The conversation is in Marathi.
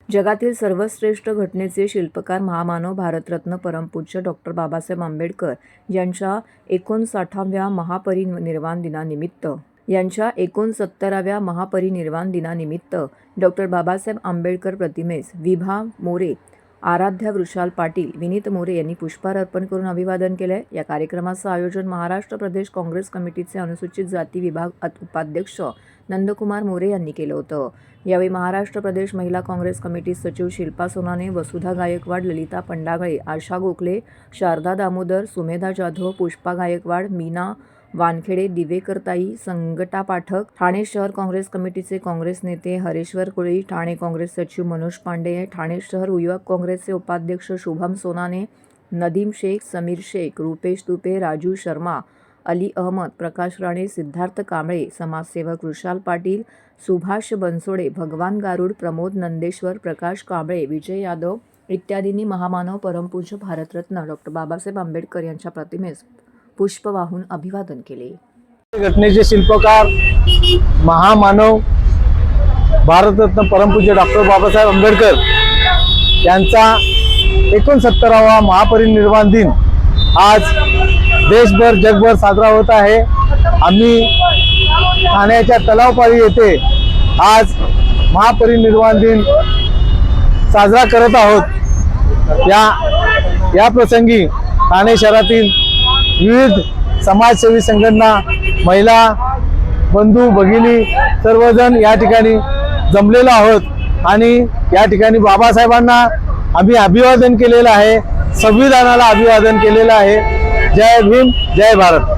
जगातील सर्वश्रेष्ठ घटनेचे शिल्पकार महामानव भारतरत्न परमपूज्य डॉक्टर बाबासाहेब आंबेडकर यांच्या 59व्या महापरिनिर्वाण दिनानिमित्त डॉक्टर बाबासाहेब आंबेडकर प्रतिमेस विभा मोरे, आराध्या वृषाल पाटील, विनीत मोरे यांनी पुष्पहार अर्पण करून अभिवादन केले। या कार्यक्रमाचं आयोजन महाराष्ट्र प्रदेश काँग्रेस कमिटीचे अनुसूचित जाती विभाग उपाध्यक्ष नंदकुमार मोरे यांनी केलं होतं। यावेळी महाराष्ट्र प्रदेश महिला काँग्रेस कमिटी सचिव शिल्पा सोनाने, वसुधा गायकवाड, ललिता पंडागळे, आशा गोखले, शारदा दामोदर, सुमेधा जाधव, पुष्पा गायकवाड, मीना वानखेडे, दिवेकरताई, संगटा पाठक, ठाणे शहर काँग्रेस कमिटीचे काँग्रेस नेते हरेश्वर कोळी, ठाणे काँग्रेस सचिव मनोज पांडे, ठाणे शहर युवक काँग्रेसचे उपाध्यक्ष शुभम सोनाने, नदीम शेख, समीर शेख, रुपेश तुपे, राजू शर्मा, अली अहमद, प्रकाश राणे, सिद्धार्थ कांबळे, समाजसेवक वृषाल पाटील, सुभाष बनसोडे, भगवान गारुड, प्रमोद नंदेश्वर, प्रकाश कांबळे, विजय यादव इत्यादींनी महामानव परमपूज्य भारतरत्न डॉक्टर बाबासाहेब आंबेडकर यांच्या प्रतिमेस पुष्प वाहून अभिवादन केले। घटनेचे शिल्पकार महामानव भारतरत्न परमपूज्य डॉक्टर बाबासाहेब आंबेडकर यांचा 69वा महापरिनिर्वाण दिन आज देशभर जगभर साजरा होत आहे। आम्ही ठाण्याच्या तलावपाळी येथे आज महापरिनिर्वाण दिन साजरा करत आहोत। या प्रसंगी ठाणे शहरातील विविध समाजसेवी संघटना, महिला बंधू भगिनी सर्वजण या ठिकाणी जमलेलो आहोत आणि या ठिकाणी बाबासाहेबांना आम्ही अभिवादन केलेलं आहे, संविधानाला अभिवादन केलेलं आहे। जय भीम, जय भारत।